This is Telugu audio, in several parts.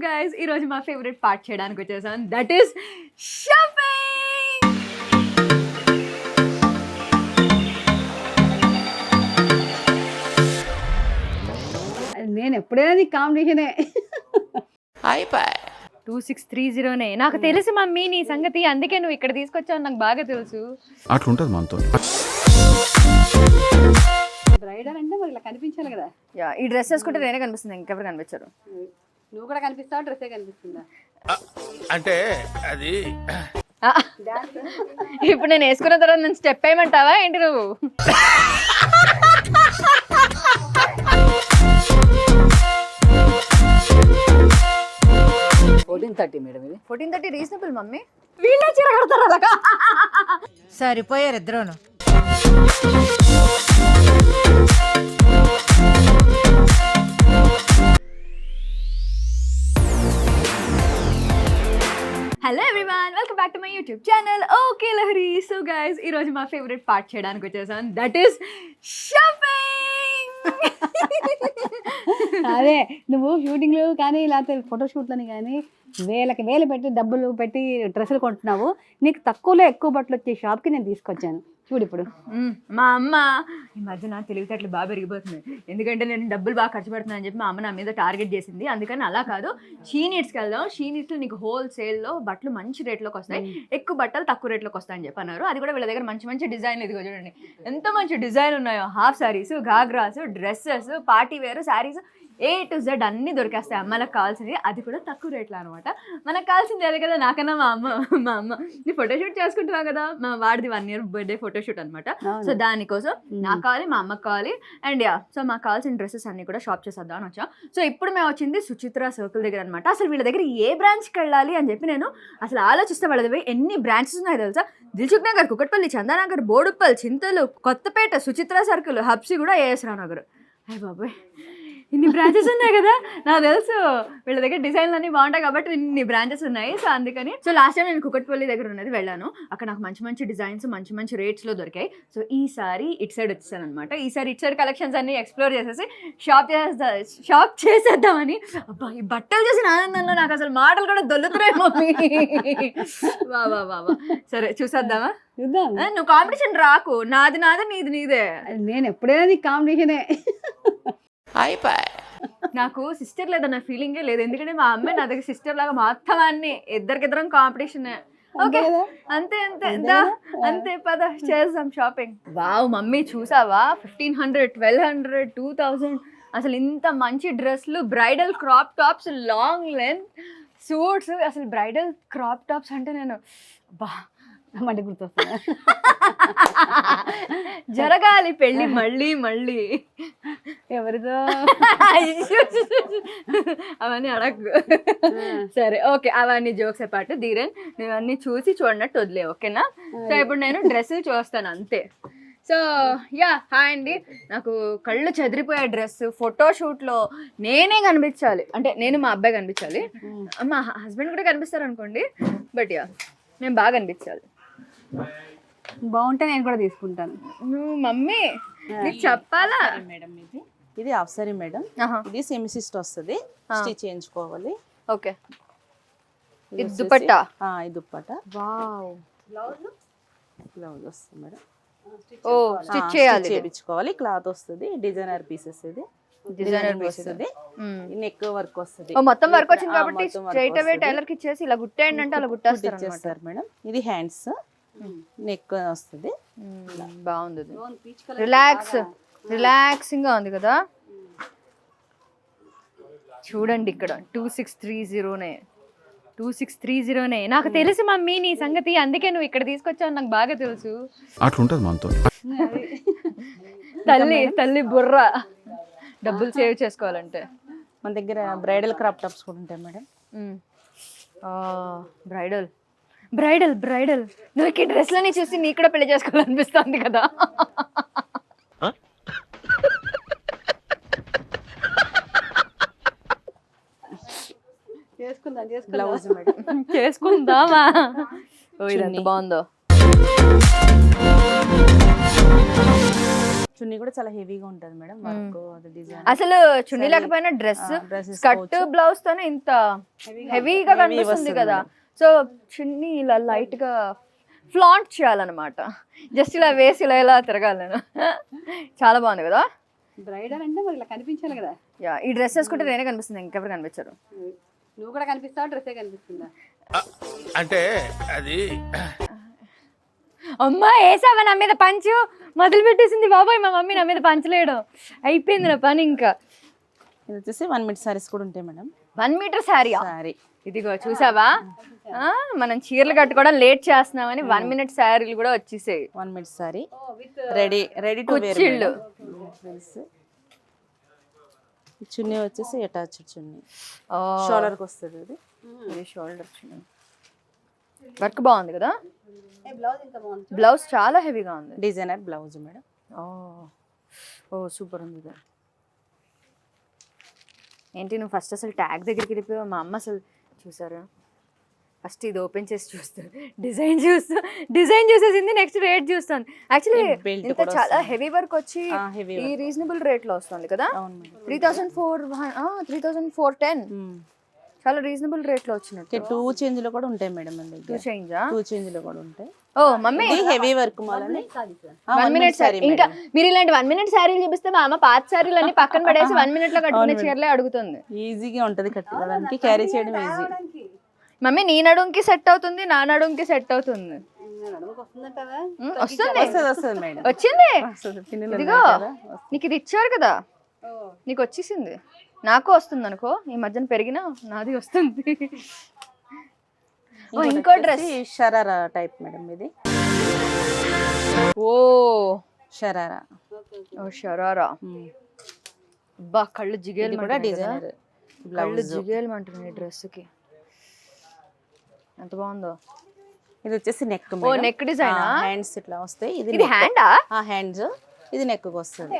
గైస్ ఈ రోజు మా ఫేవరెట్ పార్ట్ చేయడానికి వచ్చేసాం, దట్ ఈస్ షాపింగ్. నేను ఎప్పుడైనా నీకు కాంబినేషనే అయిపోయి 2630నే నాకు తెలుసు మమ్మీ నీ సంగతి, అందుకే నువ్వు ఇక్కడ తీసుకొచ్చావు, నాకు బాగా తెలుసు. అట్లుంటది మనతో. బ్రైడల్ అంటే మరి ఇలా కనిపించాలి కదా. యా, ఈ డ్రెస్ వేసుకుంటే నేనే కనిపిస్తుంది, ఇంకెవరు కనిపించారు. నువ్వు కూడా కనిపిస్తావు, డ్రెస్సే కనిపిస్తుందా? అంటే అది ఇప్పుడు నేను వేసుకున్న తర్వాత నేను స్టెప్ వేయమంటావా ఏంటి నువ్వు? మేడం ఇది 1430 రీజనబుల్ మమ్మీ. వీళ్ళే చీర కడతారు అలాగా. సరిపోయారు ఇద్దరును. Hello everyone, welcome back to my YouTube channel okay Lahari. So guys ఈ రోజు మా ఫేవరెట్ పార్ట్ చేయడానికి వచ్చేసాం, దట్ ఈస్ షాపింగ్. అదే నువ్వు షూటింగ్లు కానీ లేకపోతే ఫోటోషూట్లని కానీ వేలకి వేలు పెట్టి డబ్బులు పెట్టి డ్రెస్సులు కొంటున్నావు, నీకు తక్కువలో ఎక్కువ బట్టలు వచ్చే షాప్కి నేను తీసుకొచ్చాను చూడు. ఇప్పుడు మా అమ్మ ఈ మధ్య నా తెలివితేటలు బాగా పెరిగిపోతుంది, ఎందుకంటే నేను డబ్బులు బాగా ఖర్చు పెడుతున్నాను అని చెప్పి మా అమ్మ నా మీద టార్గెట్ చేసింది. అందుకని అలా కాదు, షీ నీడ్స్కి వెళ్దాం, షీ నీడ్స్లో నీకు హోల్సేల్లో బట్టలు మంచి రేట్లోకి వస్తాయి, ఎక్కువ బట్టలు తక్కువ రేట్లోకి వస్తాయని చెప్పి అన్నారు. అది కూడా వీళ్ళ దగ్గర మంచి మంచి డిజైన్లు, ఇదిగో చూడండి ఎంత మంచి డిజైన్ ఉన్నాయో. Half saris, ghagras, dresses, party wear saris, A to Z అన్నీ దొరికేస్తాయి అమ్మలకు కావాల్సింది, అది కూడా తక్కువ రేట్లో అనమాట. మనకు కావాల్సింది అదే కదా. నాకన్నా మా అమ్మ నీ ఫోటోషూట్ చేసుకుంటున్నావు కదా, మా వాడిది 1 year బర్త్డే ఫోటోషూట్ అనమాట. సో దానికోసం నాకు కావాలి, మా అమ్మకి కావాలి, అండ్ యా, సో మాకు కావాల్సిన డ్రెస్సెస్ అన్నీ కూడా షాప్ చేసేద్దాం అని వచ్చాం. సో ఇప్పుడు మేము వచ్చింది సుచిత్ర సర్కిల్ దగ్గర అనమాట. అసలు వీళ్ళ దగ్గర ఏ బ్రాంచ్కి వెళ్ళాలి అని చెప్పి నేను అసలు ఆలోచిస్తే వాళ్ళది ఎన్ని బ్రాంచెస్ ఉన్నాయో తెలుసా. దిల్సుఖ్ నగర్, కుకట్పల్లి, చందానగర్, బోడుప్పల్, చింతలు, కొత్తపేట, సుచిత్ర సర్కిల్, హబ్సి కూడా, ఏఎస్ రావు నగర్. అయ్య బాబాయ్, ఇన్ని బ్రాంచెస్ ఉన్నాయి కదా. నాకు తెలుసు వీళ్ళ దగ్గర డిజైన్లు అన్నీ బాగుంటాయి కాబట్టి ఇన్ని బ్రాంచెస్ ఉన్నాయి. సో అందుకని లాస్ట్ టైం నేను కుకట్పల్లి దగ్గర ఉన్నది వెళ్ళాను, అక్కడ నాకు మంచి మంచి డిజైన్స్ మంచి మంచి రేట్స్లో దొరికాయి. సో ఈసారి ఇటు సైడ్ వచ్చేసాను అనమాట. ఈసారి ఇటు సైడ్ కలెక్షన్స్ అన్ని ఎక్స్ప్లోర్ చేసేసి షాప్ చేసేద్దామని. అబ్బా, ఈ బట్టలు చేసిన ఆనందంలో నాకు అసలు మాటలు కూడా దొల్లుతున్నాయి మమ్మీ. వా వా వా వా, సరే చూసేద్దామా. చూద్దాం. నువ్వు కాంపిటీషన్ రాకు, నాది నాదే నీది నీదే. నేను ఎప్పుడైనా నీకు కాంబినేషనే. అయిపోయి నాకు సిస్టర్ లేదన్న ఫీలింగే లేదు, ఎందుకంటే మా అమ్మాయి నా దగ్గర సిస్టర్ లాగా మొత్తం అన్ని ఇద్దరికిద్దరం కాంపిటీషన్. ఓకే అంతే అంతే అంతే, పద చేద్దాం షాపింగ్. వావ్ మమ్మీ చూసావా, 1500, 1200, 2000, అసలు ఇంత మంచి డ్రెస్లు, bridal crop tops, long length suits. అసలు బ్రైడల్ క్రాప్ టాప్స్ అంటే నేను బా మళ్ళీ గుర్తొస్తా. జరగాలి పెళ్ళి మళ్ళీ మళ్ళీ. ఎవరిదో అవన్నీ అడగ. సరే ఓకే, అవన్నీ జోక్స్ పాటు ధీరన్ నువ్వన్నీ చూసి చూడనట్టు వదిలే, ఓకేనా. సో ఇప్పుడు నేను డ్రెస్సులు చూస్తాను అంతే. సో యా, హాయ్ అండి. నాకు కళ్ళు చెదిరిపోయే డ్రెస్, ఫోటోషూట్లో నేనే కనిపించాలి, అంటే నేను మా అబ్బాయి కనిపించాలి, మా హస్బెండ్ కూడా కనిపిస్తారు అనుకోండి, బట్ యా నేను బాగా కనిపించాలి. బాగుంటే నేను కూడా తీసుకుంటాను. నువ్వు మమ్మీ నీకు చెప్పాలా మేడం ఇది హాఫ్ సారీ మేడం, ఇది సెమీ సిస్ట్ వస్తుంది, స్టిచ్ చేయించుకోవాలి. ఓకే, ఇది దుపట్టా. ఇది దుపట్టా. వావ్, బ్లౌజ్ వస్తుంది మేడం. ఓ స్టిచ్ చేయాలి, చేయించుకోవాలి. క్లాత్ వస్తుంది, డిజైనర్ పీసెస్, ఇది డిజైనర్ పీస్ వస్తుంది, నెక్ వర్క్ వస్తుంది. మొత్తం వర్క్ వచ్చింది కాబట్టి స్ట్రైట్ అవే టైలర్ కి ఇచ్చేసి ఇలా గుట్టేయండి అంటే అలా గుట్టేస్తారు మేడం. ఇది హ్యాండ్స్, నెక్ వస్తుంది. బాగుంది, రిలాక్సింగ్ గా ఉంది కదా. చూడండి ఇక్కడ 2630నే నాకు తెలుసు మమ్మీ నీ సంగతి, అందుకే నువ్వు ఇక్కడ తీసుకొచ్చావు, నాకు బాగా తెలుసు. అట్లుంటది మనతో. తల్లి బుర్ర, డబ్బులు సేవ్ చేసుకోవాలంటే. మన దగ్గర బ్రైడల్ క్రాప్ టాప్స్ కూడా ఉంటాయి మేడం. బ్రైడల్ నువ్వు ఈ డ్రెస్లని చూసి నీ కూడా పెళ్లి చేసుకోవాలనిపిస్తుంది కదా. బ్లౌజ్ మేడం చేసుకుందామా. ఓ ఇది ఎంత బాగుందో. చున్నీ కూడా చాలా హెవీగా ఉంటుంది మేడం వర్క్ అది డిజైన్ అసలు చున్నీ లేకపోయినా డ్రెస్ డ్రెస్ స్కర్ట్ బ్లౌజ్ తోనే ఇంత హెవీగా కనిపిస్తుంది కదా. సో చున్నీ ఇలా లైట్ గా ఫ్లాంట్ చేయాలన్నమాట. జస్ట్ ఇలా వేసి ఇలా తిరగాలి నేను. చాలా బాగుంది కదా. బ్రైడల్ అంటే మరి ఇలా కనిపించాలి కదా. యా, ఈ డ్రెస్ వేసుకుంటే నేనే కనిపిస్తుంది, ఇంకెవరు కనిపించరు. నువ్వు కూడా కనిపిస్తావా, డ్రెస్సే కనిపిస్తుందా? అంటే అది అమ్మా వేసావా నా మీద పంచు, మొదలు పెట్టేసింది బాబాయ్ మా మమ్మీ నా మీద పంచలేయడం. అయిపోయింది నా పని ఇంకా. ఇది వచ్చేసి 1 మీటర్ సారీస్ కూడా ఉంటాయి మేడం. 1 మీటర్ శారీ. సారీ ఇదిగో చూసావా, మనం చీరలు కట్టుకోవడం లేట్ చేస్తున్నామని 1 మినిట్ శారీలు కూడా వచ్చేసాయి. 1 metre sari ready to wear. కుచ్చిళ్ళు. చున్నీ వచ్చేసి అటాచ్డ్ చున్నీ, షోల్డర్ కి వస్తుంది. ఇది షోల్డర్ చున్నీ. వర్క్ బాగుంది కదా. బ్లౌజ్ ఇంకా బాగుంది. బ్లౌజ్ చాలా హెవీగా ఉంది. Designer blouse madam. ఓ సూపర్ ఉంది ఇది. ఏంటి నువ్వు ఫస్ట్ అసలు ట్యాగ్ దగ్గరికి వెళ్ళిపోయావు, మా అమ్మ అసలు చూసారా ఫస్ట్ ఇది ఓపెన్ చేసి చూస్తాను, డిజైన్ చూసేసింది, నెక్స్ట్ రేట్ చూస్తాను. యాక్చువల్లీ ఇంత చాలా హెవీ వర్క్ వచ్చి ఈ రీజనబుల్ రేట్ లో వస్తుంది కదా. 3,410 చాలా రీజనబుల్ రేట్ లో వచ్చినట్టు. 2 చేంజ్ లో కూడా ఉంటాయి మేడం మన దగ్గర. 2 చేంజా? 2 చేంజ్ లో కూడా ఉంటాయి. ఓ మమ్మీ హెవీ వర్క్ మాలని 1 మినిట్ సారీ. ఇంకా మీరు ఇలాంటి 1 మినిట్ శారీలు చూపిస్తే మా అమ్మ పాత శారీలు అన్ని పక్కన పడేసి 1 మినిట్ లో కట్టుకునే చీరలే అడుగుతుంది. ఈజీగా ఉంటది కట్టుకోవడానికి, క్యారీ చేయడం ఈజీ. మమ్మీ నీ నడుంకి సెట్ అవుతుంది, నా నడుంకి సెట్ అవుతుంది. వస్తుంది మేడం. వచ్చింది. పిన్నులు ఇదిగో నీకు ఇది ఇచ్చారు కదా, నీకు వచ్చేసింది. నాకు వస్తుంది అనుకో, ఈ మధ్యన పెరిగినా నాది వస్తుంది. ఇంకో డ్రెస్ షరారా టైప్ మేడం ఇది. ఓ షరారా. ఓ షరారా. బా కళ్ళు జిగేలు కూడా డిజైనర్ కళ్ళు జిగేలు అంటున్నాయి డ్రెస్ కి. ఎంత బాగుందో. ఇది వచ్చేసి నెక్. ఓ నెక్ డిజైన్. హ్యాండ్స్ ఇట్లా వస్తాయి. ఇది హ్యాండా? హ్యాండ్స్. ఇది నెక్ కి వస్తుంది.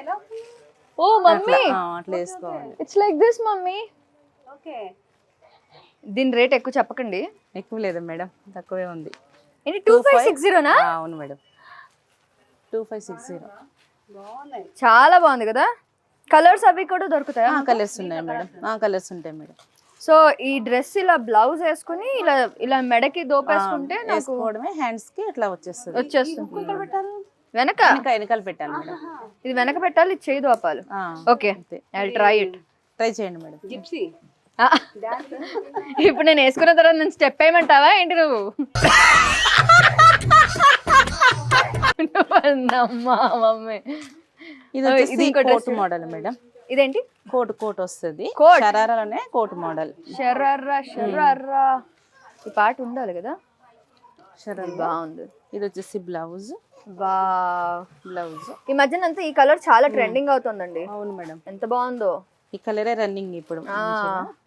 ఓ మమ్మీ అట్లా వేసుకోవాలి. It's like this mummy. Okay, దీని రేట్ ఎక్కువ చెప్పకండి. ఎక్కువ లేదు మేడం, తక్కువే ఉంది. ఏంటి 2560 నా? అవును మేడం, 2560. బాగున్నాయి. చాలా బాగుంది కదా. కలర్స్ అవి కూడా దొరుకుతాయా? కలర్స్ ఉన్నాయి మేడం. కలర్స్ ఉంటాయి మేడం. సో ఈ డ్రెస్ ఇలా బ్లౌజ్ వేసుకుని ఇలా ఇలా మెడకి దోపేసుకుంటే వేసుకోవడమే, హ్యాండ్స్ కి ఇట్లా వచ్చేస్తుంది. వెనక వెనకాల పెట్టాలి మేడం. ఇది వెనక పెట్టాలి, ఇది చేయి దోపాలి. Okay, I will try it. Try చేయండి మేడం. జిప్సీ. ఇప్పుడు నేను వేసుకున్న తర్వాత నేను స్టెప్ వేయమంటావా ఏంటి నువ్వు? మమ్మీ ఇది వచ్చేసి కోట్ మోడల్ మేడం. ఇదేంటి? కోట్ వస్తుంది. కోట్ షరారాలోనే కోట్ మోడల్. షర్రా ఈ పాట ఉండాలి కదా. షర్రా బాగుంది. ఇది వచ్చేసి బ్లౌజ్. వా బ్లౌజ్ ఈ మధ్యన అంతా ఈ కలర్ చాలా ట్రెండింగ్ అవుతుందండి. అవును మేడం, ఎంత బాగుందో. ఈ కలరే రన్నింగ్ ఇప్పుడు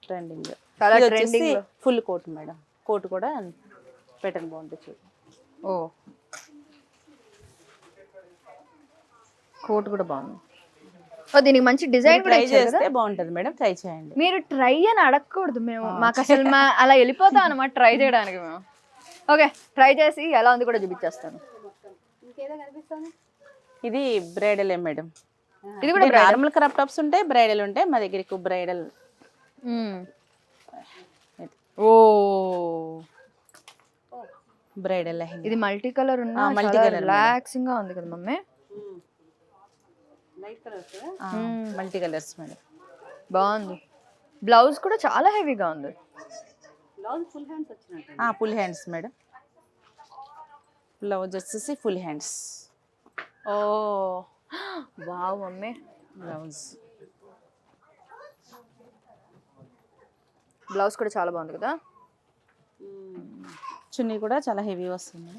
ట్రెండింగ్. చాలా trending. Full coat madam. Coat కూడా ప్యాటర్న్ బాగుంటుంది చూడు. ఓ కోట్ కూడా బాగుంది. ఓ దీనికి మంచి డిజైన్ కూడా ఇచ్చారు కదా. బాగుంటది మేడం, ట్రై చేయండి. మీరు ట్రై అని అడగకూడదు, మేము మాకు అసలు అలా వెళ్ళిపోతాం అన్నమాట ట్రై చేయడానికి మేము. ఓకే, ట్రై చేసి ఎలా ఉంది కూడా చూపించేస్తాను. ఇది బ్రైడల్ మేడం. ఇది కూడా నార్మల్ క్రాప్ టాప్స్ ఉంటాయి, బ్రైడల్ ఉంటాయి. మా దగ్గర ఎక్కువ బ్రైడల్. ఓ బ్రైడల్ లెహంగా. ఇది మల్టీ కలర్ ఉన్న రిలాక్సింగ్ గా ఉంది కదా మమ్మీ. Multi colours madam. బాగుంది. బ్లౌజ్ కూడా చాలా హెవీగా ఉంది. Full hands madam. బ్లౌజ్ వచ్చేసి ఫుల్ హ్యాండ్స్. ఓ వావ్ మమ్మీ. బ్లౌజ్ కూడా చాలా బాగుంది కదా. చున్నీ కూడా చాలా హెవీ వస్తుంది.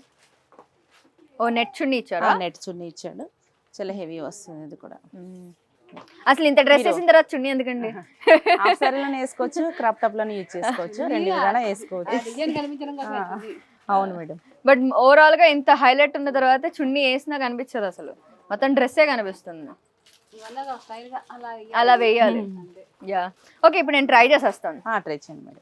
ఓ నెట్ చున్నీ ఇచ్చారా? నెట్ చున్నీ ఇచ్చాడు, చాలా హెవీ వస్తుంది. ఇది కూడా అసలు ఇంత డ్రెస్ వేసిన తర్వాత చున్నీ ఎందుకండి? హాఫ్ సారీలోనే వేసుకోవచ్చు, క్రాప్ టాప్ లోనే యూజ్ చేసుకోవచ్చు, రెండు విధాలా వేసుకోవచ్చు. అవును మేడం. బట్ ఓవరాల్ గా ఇంత హైలైట్ ఉన్న తర్వాత చున్నీ వేసినా కనిపించదు, అసలు మొత్తం డ్రెస్సే కనిపిస్తుంది. అలా వేయాలి. యా ఓకే, ఇప్పుడు నేను ట్రై చేసేస్తాను. ట్రై చేయండి మేడం.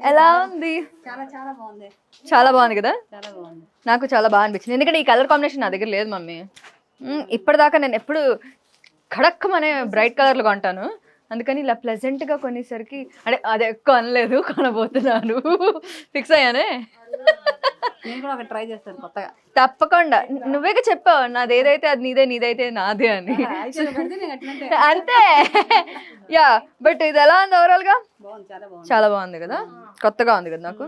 ఎలా ఉంది? చాలా చాలా బాగుంది, చాలా బాగుంది కదా? చాలా బాగుంది. నాకు చాలా బాగా అనిపించింది, ఎందుకంటే ఈ కలర్ కాంబినేషన్ నా దగ్గర లేదు మమ్మీ. ఇప్పటిదాకా నేను ఎప్పుడు ఖడక్కం అనే బ్రైట్ కలర్లు కొంటాను, అందుకని ఇలా ప్లెజెంట్గా కొనేసరికి అంటే అది ఎక్కువ అనలేదు, కొనబోతున్నాను. ఫిక్స్ అయ్యానే. నేను కూడా ఒక ట్రై చేస్తాను కొత్తగా. తప్పకుండా, నువ్వే చెప్పావు నాది ఏదైతే అది నీదే, నీదైతే నాదే అని. అంతే. యా, బట్ ఇది ఎలా ఉంది ఓవరాల్ గా? బాగుంది, చాలా బాగుంది, చాలా బాగుంది కదా, కొత్తగా ఉంది కదా నాకు.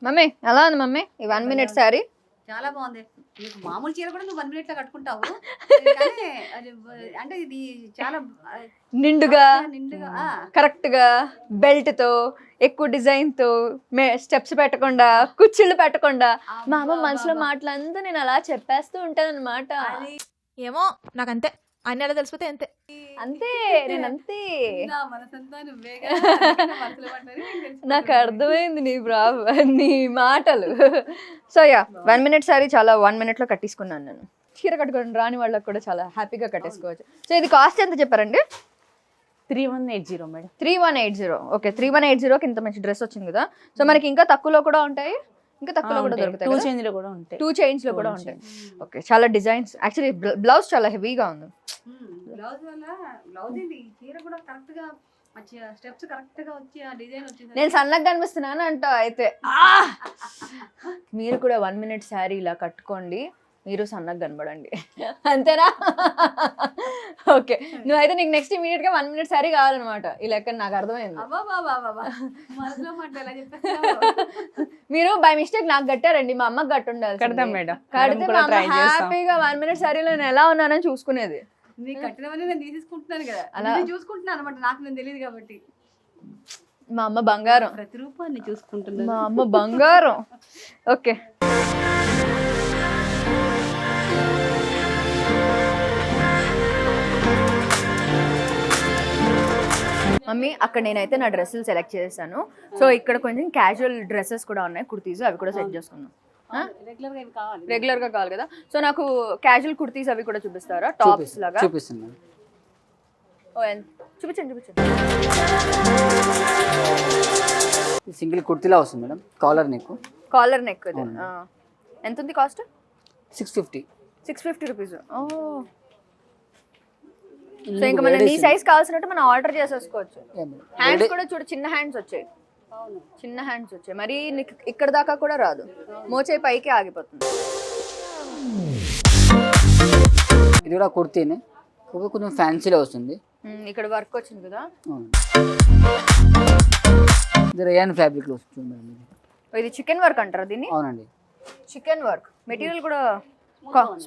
మమ్మీ ఎలా ఉంది మమ్మీ ఈ 1 minute శారీ? చాలా బాగుంది. నీకు మామూలు చీర కూడా నువ్వు 1 minute లో కట్టుకుంటావు, కానీ అంటే ఇది చాలా నిండుగా నిండుగా కరెక్ట్ గా బెల్ట్ తో ఎక్కువ డిజైన్ తో స్టెప్స్ పెట్టకుండా కుచ్చిళ్ళు పెట్టకుండా మా అమ్మ మనసులో మాటలంతా నేను అలా చెప్పేస్తూ ఉంటాను అనమాట. ఏమో నాకంతే, అన్ని అలా తెలిసిపోతే అంతే. అంతే, నేను అంతే. మనసంతా నువ్వేగా నాకు అర్థమైంది నీ మాటలు. సో యా, 1 minute సారీ చాలా 1 minute లో కట్టేసుకున్నాను నేను. చీర కట్టుకోవడం రాని వాళ్ళకి కూడా చాలా హ్యాపీగా కట్టేసుకోవచ్చు. సో ఇది కాస్ట్ ఎంత చెప్పారండి? 3180 మేడం. 3180. ఓకే, 3180కి ఇంత మంచి డ్రెస్ వచ్చింది కదా. సో మనకి ఇంకా తక్కువలో కూడా ఉంటాయి, ఇంకా తక్కువలో కూడా దొరుకుతాయి. 2 చేంజ్ లో కూడా ఉంటాయి. 2 chains లో కూడా ఉంటాయి. ఓకే, చాలా డిజైన్స్. యాక్చువల్లీ బ్లౌజ్ చాలా హెవీగా ఉంది. బ్లౌజ్ వల్ల బ్లౌజ్ ఇది చీర కూడా కరెక్ట్ గా మంచిగా స్టెప్స్ కరెక్ట్ గా వచ్చి ఆ డిజైన్ వచ్చింది. నేను సన్నగా కనిపిస్తున్నాను అంటావు అయితే. మీరు కూడా 1 minute శారీ ఇలా కట్టుకోండి, మీరు సన్నగా కనబడండి. అంతేనా? ఓకే, నువ్వైతే నీకు నెక్స్ట్ ఇమీడియట్ గా 1 minute శారీ కావాలన్నమాట. ఈ లెక్క నాకు అర్థమైంది. మనసులో మాట ఎలా చెప్పేస్తావు? మీరు బై మిస్టేక్ నాకు కట్టారండి, మా అమ్మకి కట్టుండాలి. కడతాం మేడం. కడితే కూడా మా అమ్మ try చేస్తాం. హ్యాపీగా 1 minute శారీలో నేను ఎలా ఉన్నానని చూసుకునేది. నీకు కట్టినవన్నీ నేను తీసుకుంటున్నాను కదా, అలా నేను చూసుకుంటున్నాను అనమాట, నాకు నేను తెలియదు కాబట్టి. మా అమ్మ బంగారం, ప్రతి రూపాన్ని చూసుకుంటున్నాను. మా అమ్మ బంగారం. ఓకే, మమ్మీ అక్కడ నేనైతే నా డ్రెస్సులు సెలెక్ట్ చేశాను. సో ఇక్కడ కొంచెం క్యాజువల్ డ్రెస్సెస్ కూడా ఉన్నాయి, కుర్తీస్, అవి కూడా సెట్ చేసుకున్నాం. రెగ్యులర్ గా ఇవి కావాలి. రెగ్యులర్ గా కావాలి కదా. సో నాకు క్యాజువల్ కుర్తీస్ అవి కూడా చూపిస్తారా, టాప్స్ లాగా? చూపిస్తున్నాను. చూపించండి. సింగిల్ కుర్తీలా వస్తుంది madam, collar neck. Collar neck ఎంత ఉంది కాస్ట్? 650. 650 రూపీస్. సో ఇంకా మన నీ సైజ్ కావాల్సినట్టు మనం ఆర్డర్ చేసేసుకోవచ్చు. హ్యాండ్స్ కూడా చూడు, చిన్న హ్యాండ్స్ వచ్చాయి, చిన్న హ్యాండ్స్ వచ్చాయి. మరి నీకు ఇక్కడ దాకా కూడా రాదు, మోచేయి పైకి ఆగిపోతుంది. ఇది కూడా కుర్తీనే, కొంచెం ఫ్యాన్సీలో వస్తుంది. ఇక్కడ వర్క్ వచ్చింది కదా, ఇది రేయాన్ ఫ్యాబ్రిక్ లో వస్తుంది మేడం. ఇది చికెన్ వర్క్ అంటారా దీన్ని? అవునండి, చికెన్ వర్క్. మెటీరియల్ కూడా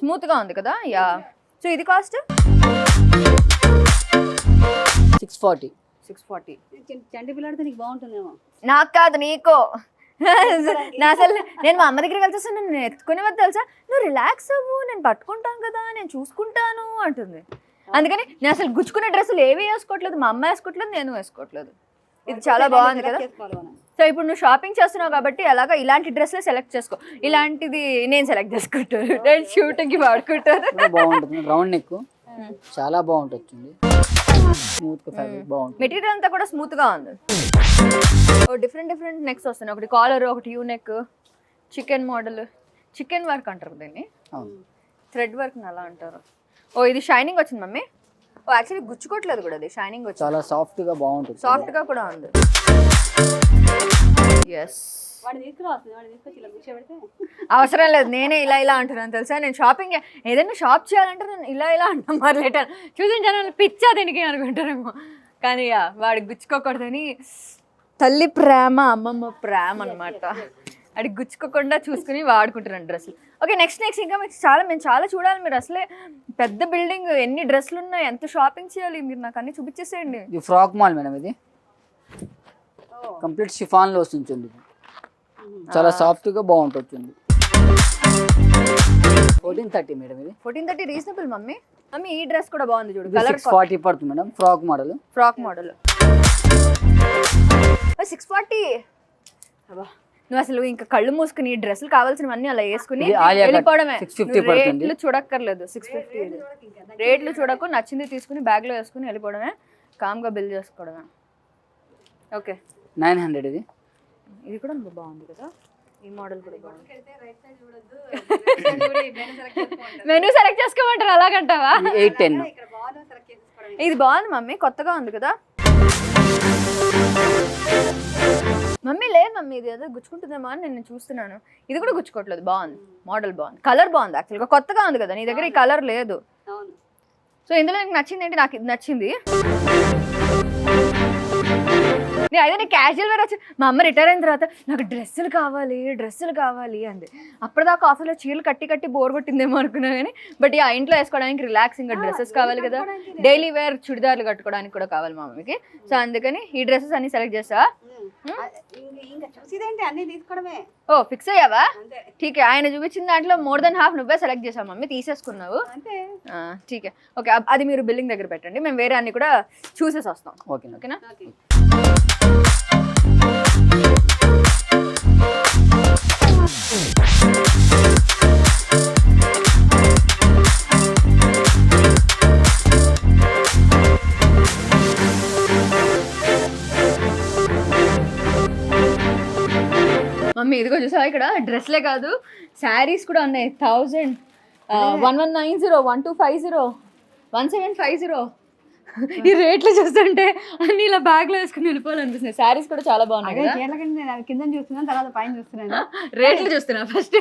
స్మూత్ గా ఉంది కదా. యా, సో ఇది కాస్ట్ 640. 640. చంటి పిల్లాడితే నీకు బాగుంటుందేమో. నాకు కాదు, నీకో. నా అసలు నేను మా అమ్మ దగ్గరికి వెళ్తే సార్ నేను ఎత్తుకునేవద్దు తెలుసా, నువ్వు రిలాక్స్ అవ్వు, నేను పట్టుకుంటాను కదా, నేను చూసుకుంటాను అంటుంది. అందుకని నేను అసలు గుచ్చుకునే డ్రెస్సులు ఏవి వేసుకోవట్లేదు, మా అమ్మ వేసుకోవట్లేదు, నేను వేసుకోవట్లేదు. ఇది చాలా బాగుంది కదా. సో ఇప్పుడు నువ్వు షాపింగ్ చేస్తున్నావు కాబట్టి ఎలాగో ఇలాంటి డ్రెస్లే సెలెక్ట్ చేసుకో. ఇలాంటిది నేను సెలెక్ట్ చేసుకుంటాను, నేను షూటింగ్కి వాడుకుంటాను. బాగుంటుంది, రౌండ్ నెక్ చాలా బాగుంటుంది, స్మూత్ ఫ్యాబ్రిక్ బాగుంటుంది. మెటీరియల్ అంతా కూడా స్మూత్ గా ఉంది. డిఫరెంట్ నెక్స్ వస్తున్నాయి, ఒకటి కాలర్, ఒకటి U neck, chicken model, chicken work అంటారు దీన్ని, థ్రెడ్ వర్క్ అలా అంటారు. ఓ ఇది షైనింగ్ వచ్చింది మమ్మీ. ఓ యాక్చువల్లీ గుచ్చుకోవట్లేదు కూడా, అది షైనింగ్ వచ్చింది, చాలా సాఫ్ట్ గా బాగుంటుంది, సాఫ్ట్ గా కూడా ఉంది. ఎస్, అవసరం లేదు, నేనే ఇలా అంటున్నాను తెలుసా. నేను షాపింగ్ ఏదైనా షాప్ చేయాలంటే నేను ఇలా అంటాను మొదలెట్టాను. చూసించాను పిచ్చా దీనికి అనుకుంటారేమో, కానీ వాడికి గుచ్చుకోకూడదని తల్లి ప్రేమ, అమ్మమ్మ ప్రేమ అనమాట. అది గుచ్చుకోకుండా చూసుకుని వాడుకుంటున్నాను డ్రెస్సులు. ఓకే, నెక్స్ట్ ఇంకా మేము చాలా చూడాలి. మీరు అసలే పెద్ద బిల్డింగ్, ఎన్ని డ్రెస్సులు ఉన్నాయి, ఎంత షాపింగ్ చేయాలి, మీరు నాకు అన్ని చూపించేసేయండి. ఇది ఫ్రాక్ మాల్ మేడం, ఇది కంప్లీట్ షిఫాన్ లో వస్తుంది, చాలా సాఫ్ట్ గా బాగుంటుంది. 1430 మేడం, ఇది 1430 రీజనబుల్ మమ్మీ. ఈ డ్రెస్ కూడా బాగుంది చూడు, కలర్ 640 పడుతుంది మేడం, ఫ్రాక్ మోడల్ 640. అబ్బా, నువ్వు అసలు ఇంకా కళ్ళు మూసుకుని డ్రెస్సులు కావాల్సినవన్నీ అలా వేసుకుని ఇది ఆలియా కట్ వెళ్ళిపోవడమే. 650 పడుతుంది. రేట్లు చూడక్కర్లేదు, 650 రేట్లు చూడకు, నచ్చింది తీసుకుని బ్యాగ్ లో వేసుకుని వెళ్ళిపోవడమే, కామ్గా బిల్ చేసుకోవడమే. ఓకే, 900 ఇది. ఇది కూడా బాగుంది కదా, ఈ మోడల్ కూడా బాగుంది. మెనూ సెలెక్ట్ చేసుకోమంటారు అలాగంటావా? 810. ఇది బాగుంది మమ్మీ, కొత్తగా ఉంది కదా మమ్మీ. లేదు మమ్మీ, ఇది ఏదో గుచ్చుకుంటుందేమో అని నేను చూస్తున్నాను. ఇది కూడా గుచ్చుకోవట్లేదు, బాగుంది, మోడల్ బాగుంది, కలర్ బాగుంది. యాక్చువల్గా కొత్తగా ఉంది కదా, నీ దగ్గర ఈ కలర్ లేదు. సో ఇందులో నీకు నచ్చింది ఏంటి? నాకు ఇది నచ్చింది. అదే నేను క్యాజువల్ వేర్ వచ్చి మా అమ్మ రిటైర్ అయిన తర్వాత నాకు డ్రెస్సులు కావాలి అంది. అప్పటిదాకా ఆఫీస్లో చీరలు కట్టి బోర్ కొట్టిందేమో అనుకున్నా కానీ, బట్ ఆ ఇంట్లో వేసుకోవడానికి రిలాక్సింగ్ డ్రెస్సెస్ కావాలి కదా, డైలీ వేర్ చుడిదార్లు కట్టుకోవడానికి కూడా కావాలి మా మమ్మీకి. సో అందుకని ఈ డ్రెస్సెస్ అన్ని సెలెక్ట్ చేస్తా. ఓ ఫిక్స్ అయ్యావా? ఠీకే, ఆయన చూపించిన దాంట్లో మోర్ దెన్ హాఫ్ నువ్వే సెలెక్ట్ చేసావు మమ్మీ, తీసేసుకున్నావు. ఠీకే, ఓకే. అది మీరు బిల్లింగ్ దగ్గర పెట్టండి, మేము వేరే అన్ని కూడా చూసేసి వస్తాం. ఓకేనా? మమ్మీ ఇదిగో చూసావా, ఇక్కడ డ్రెస్లే కాదు శారీస్ కూడా ఉన్నాయి. 1000, 1190, 1250, 1750. ఈ రేట్లు చూస్తుంటే అన్ని ఇలా బ్యాగ్ లో వేసుకుని వెళ్ళిపోవాలనిపిస్తుంది. శారీస్ కూడా చాలా బాగున్నాయి కదా. కింద చూస్తున్నాను, తర్వాత పైన చూస్తున్నాను. రేట్లు చూస్తున్నా ఫస్ట్.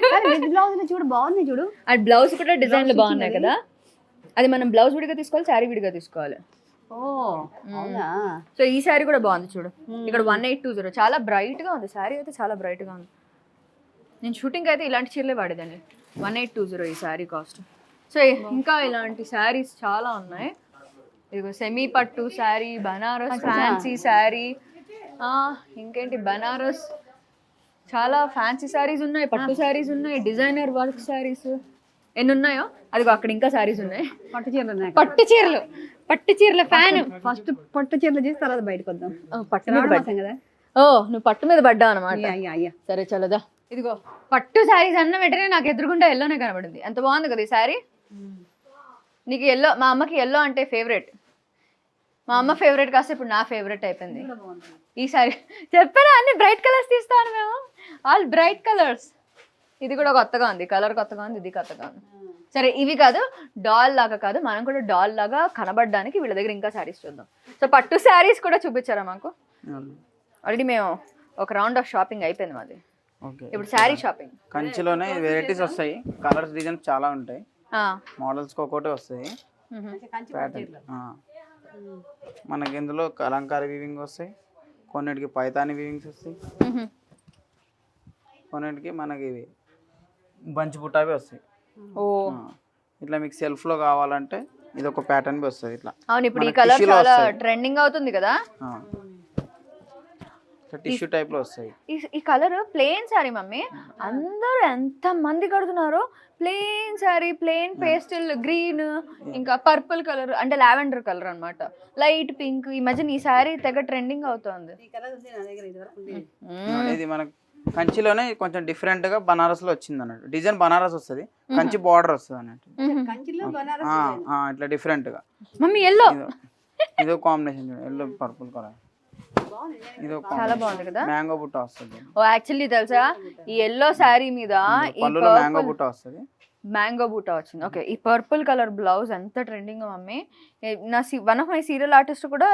బ్లౌజ్ చూడు, బాగుంది చూడు. ఆ బ్లౌజ్ కూడా డిజైన్లు బాగున్నాయి కదా. అది మనం బ్లౌజ్ విడిగా తీసుకోవాలి, శారీ విడిగా తీసుకోవాలి. సో ఈ శారీ కూడా బాగుంది చూడు, ఇక్కడ 1820. చాలా బ్రైట్ గా ఉంది శారీ, అయితే చాలా బ్రైట్ గా ఉంది. నేను షూటింగ్ అయితే ఇలాంటి చీరలే వాడేదాన్ని. 1820 ఈ శారీ కాస్ట్. సో ఇంకా ఇలాంటి శారీస్ చాలా ఉన్నాయి. ఇదిగో సెమీ పట్టు శారీ, బనారస్ ఫ్యాన్సీ శారీ, ఇంకేంటి బనారస్, చాలా ఫ్యాన్సీ శారీస్ ఉన్నాయి, పట్టు శారీస్ ఉన్నాయి, డిజైనర్ వర్క్ శారీస్ ఎన్ని ఉన్నాయో. అదిగో అక్కడ ఇంకా శారీస్ ఉన్నాయి. పట్టు చీరల ఫ్యాన్. ఫస్ట్ పట్టు చీరలు చేసి తర్వాత బయటకు వద్దాం. పట్టు మీద పడ్డా కదా. ఓ నువ్వు పట్టు మీద పడ్డావు అనమాట. సరే చల్లదా. ఇదిగో పట్టు శారీస్ అన్న వెంటనే నాకు ఎదురుకుండా ఎల్లోనే కనబడింది. ఎంత బాగుంది కదా ఈ శారీ. నీకు ఎల్లో, మా అమ్మకి ఎల్లో అంటే ఫేవరెట్. మా అమ్మ ఫేవరెట్ కాస్త ఇప్పుడు నా ఫేవరెట్ అయిపోయింది ఈ శారీ. చెప్పారా అన్ని బ్రైట్ కలర్స్ తీస్తాను మేము, ఆల్ బ్రైట్ కలర్స్. ఇది కూడా కొత్తగా ఉంది, కలర్ కొత్తగా ఉంది, ఇది కొత్తగా ఉంది. సరే ఇవి కాదు, డాల్ లాగా కాదు, మనం కూడా డాల్ లాగా కనబడడానికి వీళ్ళ దగ్గర ఇంకా శారీస్ చూద్దాం. సో పట్టు శారీస్ కూడా చూపించారా మాకు? ఆల్రెడీ మేము ఒక రౌండ్ ఆఫ్ షాపింగ్ అయిపోయింది మాది. ఇప్పుడు శారీ షాపింగ్. కంచిలోనే వెరైటీస్ వస్తాయి, కలర్స్ డిజైన్స్ చాలా ఉంటాయి, మోడల్స్ ఒక్కొక్కటి వస్తాయి. మనకి ఇందులో కలంకారీ వీవింగ్ వస్తాయి, కొన్నిటికి పైతాని వీవింగ్స్ వస్తాయి, కొన్నిటికి మనకి ఇవి బంచి బుట్టావి వస్తాయి. ఓ ఇట్లా మీకు సెల్ఫ్ లో కావాలంటే ఇది ఒక ప్యాటర్న్ బి వస్తుంది ఇట్లా. అవును, ఇప్పుడు ఈ కలర్ చాలా ట్రెండింగ్ అవుతుంది కదా. టిష్యూ టైప్ లో వస్తాయి. ఈ కలర్ ప్లెయిన్ సారీ మమ్మీ, అందరూ ఎంత మంది కడుతున్నారు. Plain sorry, plain pastel green, ఇంకా పర్పుల్ కలర్ అంటే లావెండర్ కలర్ అన్నమాట, లైట్ పింక్. ఈ మధ్య ఈ సారీ తెగ ట్రెండింగ్ అవుతుంది. ఇది మనకు కంచిలోనే కొంచెం డిఫరెంట్ గా బనారస్ లో వచ్చింది అన్నట్టు. డిజైన్ బనారస్ వస్తుంది, కంచి బార్డర్ వస్తుంది అన్నట్టు. ఇట్లా డిఫరెంట్ గా మమ్మీ ఎల్లో, ఇదో కాంబినేషన్ ఎల్లో పర్పుల్ కలర్, ఇదో చాలా బాగుంది కదా. మ్యాంగో బుట్ట వస్తుంది. ఓ యాక్చువల్లీ తెలుసా, ఈ ఎల్లో శారీ మీద పళ్ళులో మ్యాంగో బుట్ట వస్తుంది, మ్యాంగో బూటా వచ్చింది. ఓకే, ఈ పర్పుల్ కలర్ బ్లౌజ్ ఎంత ట్రెండింగ్ మమ్మీ. నా one of my serial artist కూడా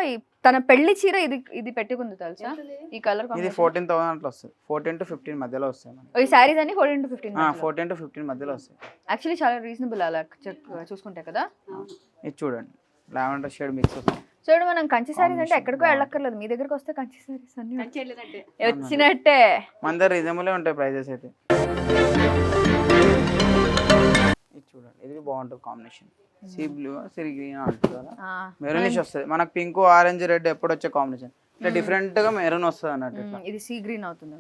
తన పెళ్లి చీర ఇది పెట్టుకుంది తెలుసా ఈ కలర్. ఇది 14,000 అట్లా వస్తుంది, 14 to 15 మధ్యలో వస్తాయి. ఈ సారీస్ అన్ని 14 to 15 14 to 15 మధ్యలో వస్తాయి. యాక్చువల్లీ చాలా రీజనబుల్ అలా చూసుకుంటే కదా. ఇది చూడండి, లావెండర్ షేడ్ మిక్స్ వస్తుంది. చూడండి, మనం కంచి సారీస్ అంటే ఎక్కడికో వెళ్ళక్కర్లేదు, మీ దగ్గరకు వస్తే కంచి సారీస్ అన్ని వచ్చినట్టే. మన దగ్గర రీజనబుల్ ఉంటాయి ప్రైజెస్ అయితే. ఇది చూడండి, ఇది బాగుంటుంది combination. Sea blue, sea green అంటారు కదా, మెరూనిష్ వస్తుంది మనకు. పింక్, ఆరెంజ్, రెడ్ ఎప్పుడు వచ్చే కాంబినేషన్ ఇట్లా డిఫరెంట్ గా మెరూన్ వస్తుంది అన్నట్టు. ఇది సీ గ్రీన్ అవుతుంది.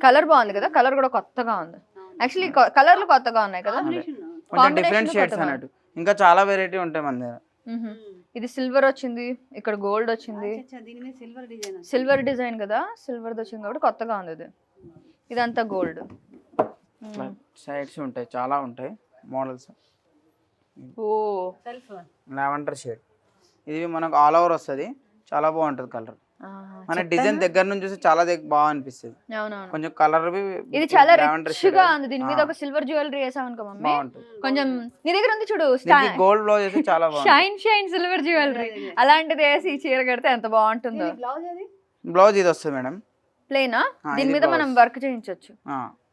కలర్ బాగుంది కదా, కలర్ కూడా కొత్తగా ఉంది. యాక్చువల్లీ కలర్లు కొత్తగా ఉన్నాయి కదా, కొంచెం డిఫరెంట్ షేడ్స్ అన్నట్టు. ఇంకా చాలా వెరైటీ ఉంటాయి మన దగ్గర. ఇది సిల్వర్ వచ్చింది, ఇక్కడ గోల్డ్ వచ్చింది, సిల్వర్ డిజైన్ కదా, సిల్వర్ వచ్చింది కాబట్టి కొత్తగా ఉంది. ఇది ఇదంతా గోల్డ్. సైడ్స్ ఉంటాయి, చాలా ఉంటాయి మోడల్స్. ఓ లావెండర్ షేడ్, ఇది మనకు ఆల్ ఓవర్ వస్తుంది, చాలా బాగుంటుంది కలర్. మన డిజైన్ దగ్గర నుంచి చూస్తే చాలా బాగా అనిపిస్తుంది. అవునవును. కొంచెం కలర్ ఇది చాలా రిచ్ గా ఉంది. దీని మీద ఒక సిల్వర్ జ్యువెలరీ వేసాం అనుకో మమ్మీ, బాగుంటుంది. కొంచెం నీ దగ్గర ఉంది చూడు గోల్డ్ బ్లౌజ్ అయితే చాలా బాగుంది. షైన్ సిల్వర్ జ్యువెలరీ, అలాంటిది వేసి ఈ చీర కడితే ఎంత బాగుంటుందో. బ్లౌజ్ ఇది వస్తుంది మేడం, ప్లేనా? దీని ఇది మీద blouse. మనం వర్క్ చేయించవచ్చు,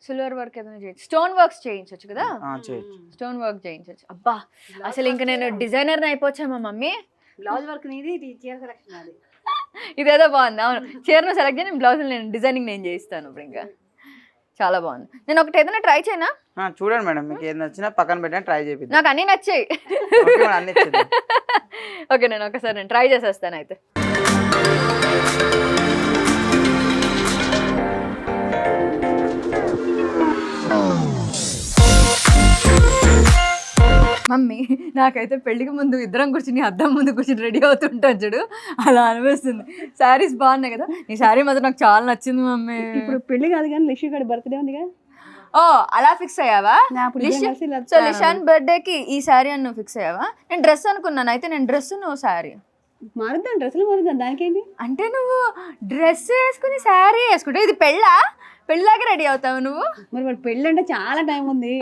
సిల్వర్ వర్క్ ఏదైనా చేయొచ్చు, స్టోన్ వర్క్స్ చేయించవచ్చు కదా, చేయొచ్చు. స్టోన్ వర్క్ చేయించవచ్చు. అబ్బా అసలు ఇంకా నేను డిజైనర్ అయిపోవచ్చా మా మమ్మీ. బ్లౌజ్ వర్క్ నీది, చీర సెలక్షన్ అది. ఇదేదో బాగుంది. అవును, చీరను సెలెక్ట్ చేసి బ్లౌజ్ నేను డిజైనింగ్ నేను చేయిస్తాను ఇప్పుడు. ఇంకా చాలా బాగుంది. నేను ఒకటి ఏదైనా ట్రై చేయనా? చూడండి మేడం, మీకు ఏది నచ్చినా పక్కన పెట్టినా ట్రై చేపిద్దాం. నాకు అన్నీ నచ్చాయి. అన్ని ఇచ్చేద్దాం. ఓకే, నేను ఒకసారి నేను ట్రై చేసేస్తాను అయితే. మమ్మీ నాకైతే పెళ్ళికి ముందు ఇద్దరం కూర్చుని అద్దం ముందు కూర్చుని రెడీ అవుతుంటాను చూడు, అలా అనిపిస్తుంది. శారీస్ బాగున్నాయి కదా, నీ శారీ మాత్రం నాకు చాలా నచ్చింది మమ్మీ. ఇప్పుడు పెళ్లి కాదు కానీ లిషు గారి బర్త్డే ఉందిగా. ఓ అలా ఫిక్స్ అయ్యావా? లిషు సో లిషాన్ బర్త్డేకి ఈ శారీ అని నువ్వు ఫిక్స్ అయ్యావా? నేను డ్రెస్ అనుకున్నాను, అయితే నేను డ్రెస్ నువ్వు శారీ. మారుద్దాం, డ్రెస్సులు మారుద్దాం, దానికేంటి? అంటే నువ్వు డ్రెస్ వేసుకుని శారీ వేసుకుంటే ఇది పెళ్ళా? పెళ్ళిలాగా రెడీ అవుతావు నువ్వు? మరి వాడు పెళ్ళి అంటే చాలా టైం ఉంది,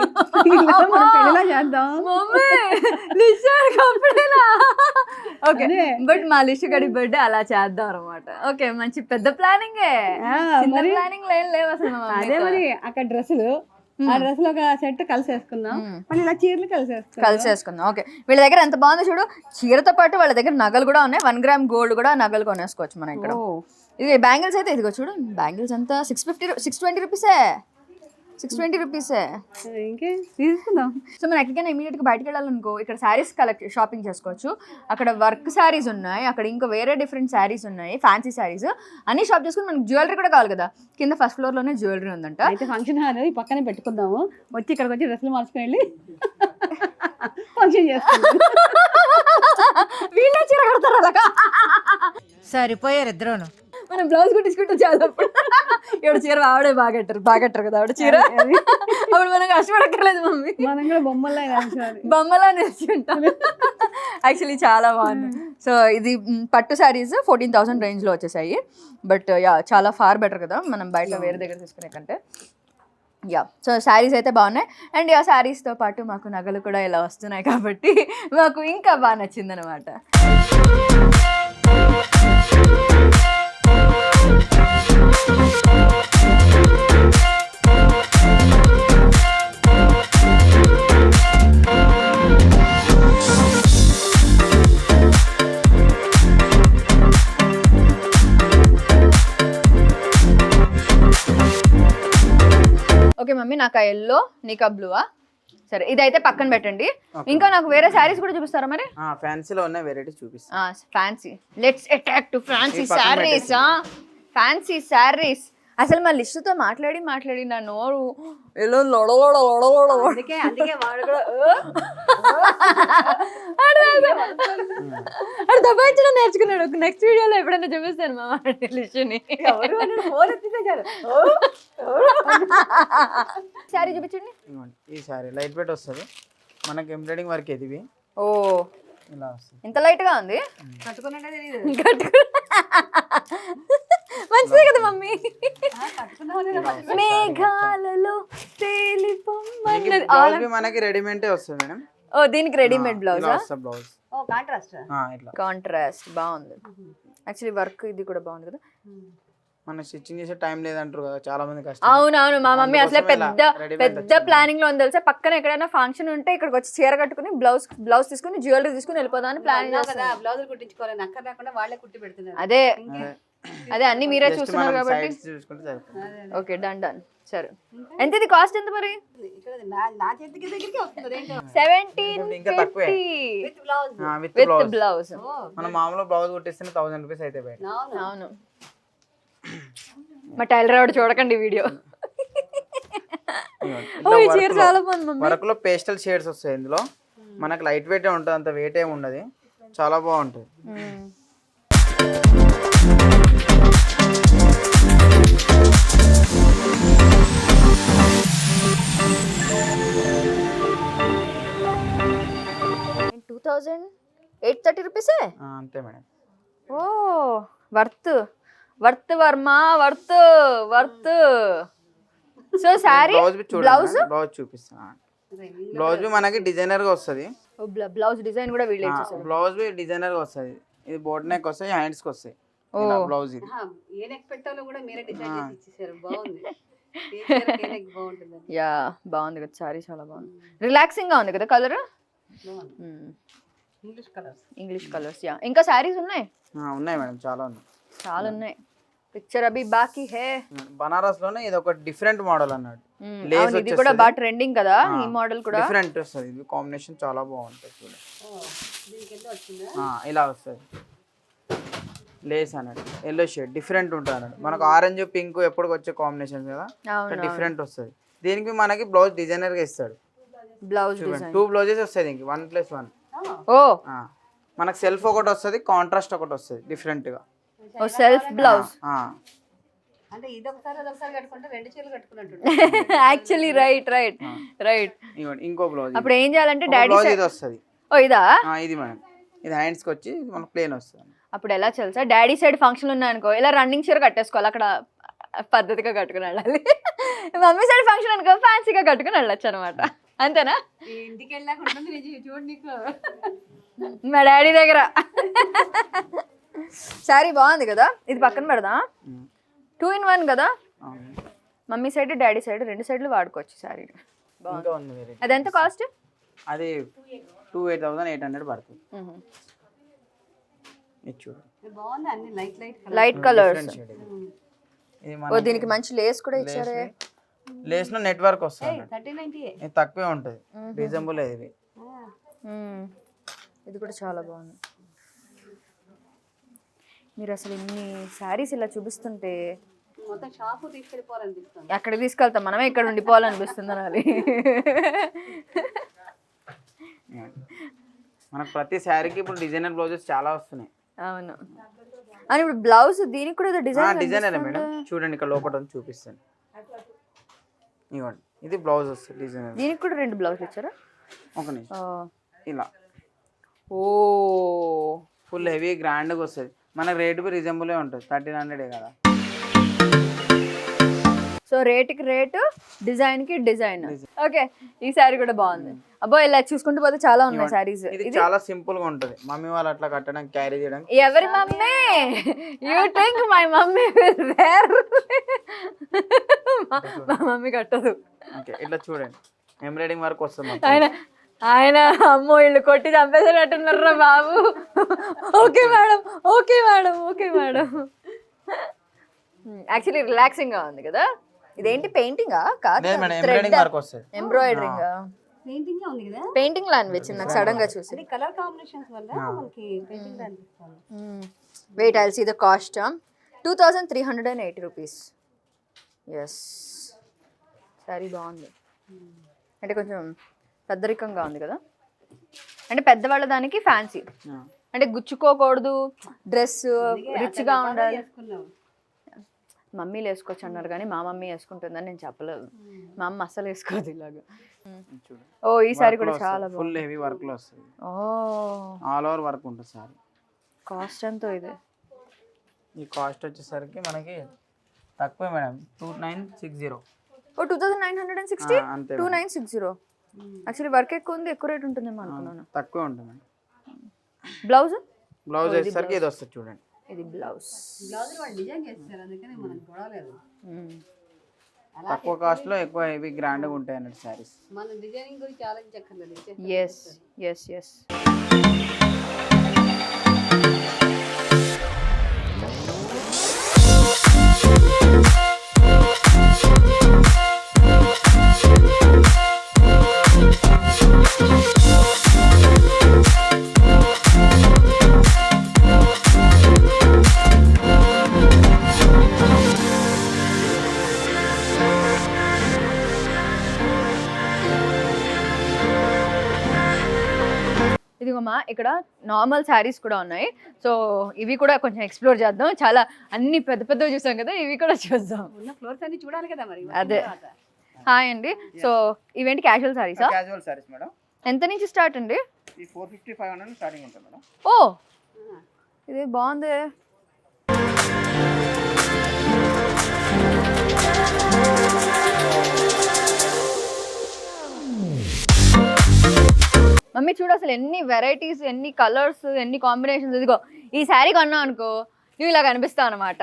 పెళ్ళిలా చేద్దాం. ఓకే, బట్ మా లిషు గడి బర్త్డే అలా చేద్దాం అనమాట. ఓకే, మంచి పెద్ద ప్లానింగే. ప్లానింగ్ లేవు అసలు. అదే మరి అక్కడ డ్రెస్సులు, ఆ డ్రెస్సులు ఒక సెట్ కలిసి వేసుకుందాం, మళ్ళీ ఇలా చీరలు కలిసి వేసుకుందాం. ఓకే, వీళ్ళ దగ్గర ఎంత బాగుందో చూడు, చీరతో పాటు వాళ్ళ దగ్గర నగలు కూడా ఉన్నాయి. 1 గ్రామ్ గోల్డ్ కూడా నగలు కొనేసుకోవచ్చు మనం ఇక్కడ. ఇది బ్యాంగిల్స్ అయితే ఇదిగో చూడు, బ్యాంగిల్స్ అంతా 620 రూపీసే. 620 రూపీసే. ఇంకే తీసుకుందాం. సో మనం ఎక్కడికైనా ఇమీడియట్గా బయటకు వెళ్ళాలనుకో, ఇక్కడ శారీస్ షాపింగ్ చేసుకోవచ్చు. అక్కడ వర్క్ శారీస్ ఉన్నాయి, అక్కడ ఇంకా వేరే డిఫరెంట్ శారీస్ ఉన్నాయి, ఫ్యాన్సీ శారీస్ అన్ని షాప్ చేసుకుని మనకి జ్యువెలరీ కూడా కావాలి కదా. కింద ఫస్ట్ ఫ్లోర్ లోనే జ్యువెలరీ ఉందంట. అయితే ఫంక్షన్ హాల్ ఈ పక్కనే పెట్టుకుందాము, వచ్చి ఇక్కడికి వచ్చి డ్రెస్సులు మార్చుకుని వెళ్ళి ఫంక్షన్ చేసుకుందాం. వీళ్ళే చీర కడతారు అలాగా. సరిపోయారు ఇద్దరును. మనం బ్లౌజ్ కుట్టించుకుంటే చాలా. ఇప్పుడు చీర ఆవిడే బాగట్టారు కదా ఆవిడ చీర. అప్పుడు మనం కష్టపడక్కర్లేదు మమ్మీ, మనం కూడా బొమ్మలా నేర్చుకుంటాం. యాక్చువల్లీ చాలా బాగుంది. సో ఇది పట్టు శారీస్ 14,000 రేంజ్లో వచ్చేసాయి. బట్ యా చాలా ఫార్ బెటర్ కదా మనం బయట వేరే దగ్గర తీసుకునే కంటే. యా, సో శారీస్ అయితే బాగున్నాయి. అండ్ ఆ శారీస్తో పాటు మాకు నగలు కూడా ఇలా వస్తున్నాయి కాబట్టి మాకు ఇంకా బాగా నచ్చింది అనమాట. ఓకే మమ్మీ, నాకు ఆ ఎల్లో, నీకు ఆ బ్లూవా? సరే, ఇదైతే పక్కన పెట్టండి. ఇంకా నాకు వేరే శారీస్ కూడా చూపిస్తారా మరి? ఫ్యాన్సీలో ఉన్న వెరైటీస్ చూపిస్తా. Fancy, let's attack to fancy saris. Fancy saris. అసలు మా లిస్టుతో మాట్లాడి నా నోరు ఎలా లొడలోడ. అందుకే వాడు కూడా అది దబాయించడం నేర్చుకున్నాడు. నెక్స్ట్ వీడియోలో ఎప్పుడైనా చూపిస్తాను మా లిస్టుని. శారీ చూపించండి. ఈ సారీ లైట్ వెయిట్ వస్తుంది, మనకి ఎంబ్రాయిడింగ్ వర్క్ ఇది. ఓ ఇలా వస్తుంది, ఇంత లైట్ గా ఉంది. కట్టుకున్నట్టే తెలియదు. మంచిదే కదా మమ్మీ. మేఘాలలో తేలిపొమ్మన్నది. బ్లౌజ్ మనకి రెడీమేడ్ వస్తుంది మేడం. ఓ దీనికి రెడీమేడ్ బ్లౌజా? బ్లౌజ్ కాంట్రాస్ట్ బాగుంది. యాక్చువల్లీ వర్క్ ఇది కూడా బాగుంది కదా. మన స్టిచ్చింగ్ చేసే టైం లేదంటారు కదా చాలా మంది కష్టం. అవునవును, మా మమ్మీ అసలే పెద్ద ప్లానింగ్ లో ఉంది తెలుసా. పక్కన ఎక్కడైనా ఫంక్షన్ ఉంటే ఇక్కడికి వచ్చి చీర కట్టుకుని బ్లౌజ్ తీసుకుని జ్యువెలరీ తీసుకుని వెళ్ళిపోదాం అని ప్లాన్ చేస్తా. బ్లౌజ్ కుట్టించుకోవాలి, అక్కడ రాకుండా వాళ్ళే కుట్టి పెడుతున్నారు. అదే అన్ని మీరే చూస్తున్నారు కాబట్టి. Okay, done. సరే, ఎంత ఇది కాస్ట్ ఎంత మరి? 1750 విత్ బ్లౌజ్. మనం మామూలు బ్లౌజ్ కుట్టిస్తే 1000 రూపీస్ అయితే బయట. అవును, మా టైలర్ ఆవిడ చూడకండి వీడియో. చాలా బాగుంది. వర్క్ లో పేస్టల్ షేడ్స్ వస్తాయి ఇందులో. మనకు లైట్ వెయిట్ ఉంటుంది, అంత వెయిట్ ఏమి ఉండదు, చాలా బాగుంటుంది. $2,830 రూపీసే అంతే మేడం. ఓ వర్త్. వర్త్ వర్మ worth so sari blouse blouse చూపిస్తా. బ్లౌజ్ మనకి డిజైనర్ గా వస్తుంది. బ్లౌజ్ డిజైన్ కూడా వీళ్ళే ఇచ్చేసారు. బ్లౌజ్ డిజైనర్ గా వస్తుంది. ఇది బోట్ నెక్ వస్తాయి, హ్యాండ్స్ కి వస్తాయి. బ్లౌజ్ ఇది ఏ నెక్ పెట్టాలో కూడా మీరే డిజైన్ చేసి ఇచ్చేసారు. బాగుంది. యా బాగుంది కదా సారీ, చాలా బాగుంది. రిలాక్సింగ్ గా ఉంది కదా కలర్. English colours. యా ఇంకా శారీస్ ఉన్నాయి మేడం, చాలా ఉన్నాయి. పిక్చర్ అభి బాకీ హే. బనారస్ లోనే ఇది ఒక డిఫరెంట్ మోడల్ అన్నాడు. ఇది కూడా బాగా ట్రెండింగ్ కదా ఈ మోడల్ కూడా. డిఫరెంట్ వస్తుంది, ఇది కాంబినేషన్ చాలా బాగుంటుంది చూడండి. ఇలా వస్తుంది లేస్ అన్నాడు, ఎల్లో షేడ్ డిఫరెంట్ ఉంటుంది అన్నాడు. మనకు ఆరెంజ్ పింక్ ఎప్పటికి వచ్చే కాంబినేషన్ కదా, డిఫరెంట్ వస్తుంది. దీనికి మనకి బ్లౌజ్ డిజైనర్ గా ఇస్తాడు. బ్లౌజ్ 2 బ్లౌజెస్ వస్తాయి దీనికి, 1+1. ఓ మనకు సెల్ఫ్ ఒకటి వస్తుంది, కాంట్రాస్ట్ ఒకటి వస్తుంది డిఫరెంట్ గా. ఓ సెల్ఫ్ బ్లౌజ్. అంటే ఇది ఒకసారి అదొకసారి కట్టుకుంటే 2 చీరలు కట్టుకున్నట్టు. Actually right. ఇంకో బ్లౌజ్. అప్పుడు ఏం చేయాలంటే డాడీ ఇది వస్తుంది. ఓ ఇదా? ఇది మేడం, ఇది హ్యాండ్స్ కి వచ్చి మనకు ప్లేన్ వస్తుంది. అప్పుడు ఎలా తెలుసా, డాడీ సైడ్ ఫంక్షన్ ఉన్నాయి అనుకో, ఇలా రన్నింగ్ చీర కట్టేసుకోవాలి, అక్కడ పద్ధతిగా కట్టుకుని వెళ్ళాలి. మమ్మీ సైడ్ ఫంక్షన్ అనుకో ఫ్యాన్సీగా కట్టుకుని వెళ్ళొచ్చు అనమాట. అంతేనా? ఇంటికి వెళ్ళాక ఉంటుంది చూడు నీకు మా డాడీ దగ్గర. శారీ బాగుంది కదా, ఇది పక్కన పెడదాం. 2 in 1 కదా, మమ్మీ సైడ్ డాడీ సైడ్ 2 సైడ్లు వాడుకోవచ్చు శారీ. అది ఎంత కాస్ట్? అది 28,800 పడుతుంది. బాగుంది, అన్ని లైట్ కలర్స్. దీనికి మంచి లేస్ కూడా ఇచ్చారే. లేస్ లో నెట్ వర్క్ వస్తుంది, 1390 తక్కువే ఉంటుంది, రీజనబుల్. ఇది కూడా చాలా బాగుంది. మీరు అసలు ఇన్ని శారీస్ ఇలా చూపిస్తుంటే మొత్తం షాపు తీసుకెళ్ళిపోవాలనిపిస్తుంది. ఎక్కడ తీసుకెళ్తాం, మనమే ఇక్కడ ఉండిపోవాలనిపిస్తుంది అనాలి. మనకు ప్రతి శారీకి ఇప్పుడు డిజైనర్ బ్లౌజెస్ చాలా వస్తున్నాయి. అవును. అని ఇప్పుడు బ్లౌజ్ దీనికి కూడా డిజైనర్ మేడం, చూడండి ఇక్కడ లోపల చూపిస్తాను. ఇవ్వండి, ఇది బ్లౌజ్ వస్తుంది డిజైనర్. దీనికి కూడా 2 బ్లౌజ్ ఇచ్చారా? ఒక నిమిషం. ఇలా ఓ ఫుల్ హెవీ గ్రాండ్గా వస్తుంది. మన రేట్ బి రీజనబుల్ ఉంటుంది, 1300 కదా. సో రేట్కి రేటు, డిజైన్కి డిజైన్. ఓకే, ఈ శారీ కూడా బాగుంది. అబ్బో ఇలా చూసుకుంటూ పోతే చాలా ఉన్నాయి శారీస్. ఇది చాలా సింపుల్ గా ఉంటుంది, మమ్మీ వాళ్ళు అట్లా కట్టడానికి, క్యారీ చేయడానికి. ఎవరి mummy? You think my mummy will wear? మా మమ్మీ కట్టదు. ఓకే, ఇట్లా చూడండి, ఎంబ్రాయిడింగ్ వర్క్ వస్తుంది. ఆయన అమ్మో ఇల్లు కొట్టి చంపేసేటట్టున్నారా బాబు. Okay madam. యాక్చువల్లీ రిలాక్సింగ్ గా ఉంది కదా. ఇదేంటి పెయింటింగా? కాదు, ఎంబ్రాయిడరింగ్. పెయింటింగ్ ఉంది కదా, పెయింటింగ్ లా అనిపించింది నాకు సడన్ గా చూసి. కలర్ కాంబినేషన్స్ వల్ల మనకి పెయింటింగ్ అనిపిస్తుంది. Wait, I'll see the cost. 2380 rupees. Yes, sorry బాగుంది. అంటే కొంచెం పెద్దరికంగా ఉంది కదా, అంటే పెద్దవాళ్ళ దానికి ఫ్యాన్సీ, అంటే గుచ్చుకోకూడదు, డ్రెస్ రిచ్ గా ఉండాలి. మమ్మీలు వేసుకోవచ్చు అన్నారు కానీ మా మమ్మీ వేసుకుంటుందని నేను చెప్పలేదు. మా అమ్మ అస్సలు వేసుకోదు ఇలాగా. ఓ ఈ సారీ కూడా చాలా ఫుల్ హెవీ వర్క్ లో వస్తుంది. ఓ ఆల్ ఓవర్ వర్క్ ఉంటుంది సారీ. కాస్ట్ ఎంతో ఇది? ఈ కాస్ట్ వచ్చేసరికి మనకి తక్కువే మేడం, 2960. ఓ 2960. 2960. యాక్చువల్లీ వర్క్ ఎక్కువ ఉంది, ఎక్కువ రేట్ ఉంటుందేమో అనుకున్నాను. తక్కువే ఉంటుంది. బ్లౌజ్ వచ్చేసరికి ఇది వస్తుంది చూడండి, ఇది బ్లౌజ్. డిజైన్ చేస్తారు, అందుకని మనకు గొడవలేదు. తక్కువ కాస్ట్ లో ఎక్కువ హెవీ గ్రాండ్ గా ఉంటాయి అన్నట్టు సారీస్. మన డిజైనింగ్ గురించి ఆలోచించక్కర్లేదు. ఎస్. ఇదిగోమా ఇక్కడ నార్మల్ శారీస్ కూడా ఉన్నాయి. సో ఇవి కూడా కొంచెం ఎక్స్ప్లోర్ చేద్దాం. చాలా అన్ని పెద్ద పెద్దవి చూసాం కదా, ఇవి కూడా చూద్దాం. ఉన్న ఫ్లోర్స్ అన్ని చూడాలి కదా మరి. అదే. హాయ్ అండి. సో ఇవేంటి క్యాజువల్ శారీసా? Casual saris madam. ఎంత నుంచి స్టార్ట్ అండి? ఈ 450-500 స్టార్టింగ్ ఉంటుంది మేడం. ఓ ఇది బాగుంది. మమ్మీ చూడు అసలు ఎన్ని వెరైటీస్, ఎన్ని కలర్స్, ఎన్ని కాంబినేషన్స్. ఇదిగో ఈ శారీ కొన్నావు అనుకో నువ్వు ఇలా కనిపిస్తావు అనమాట.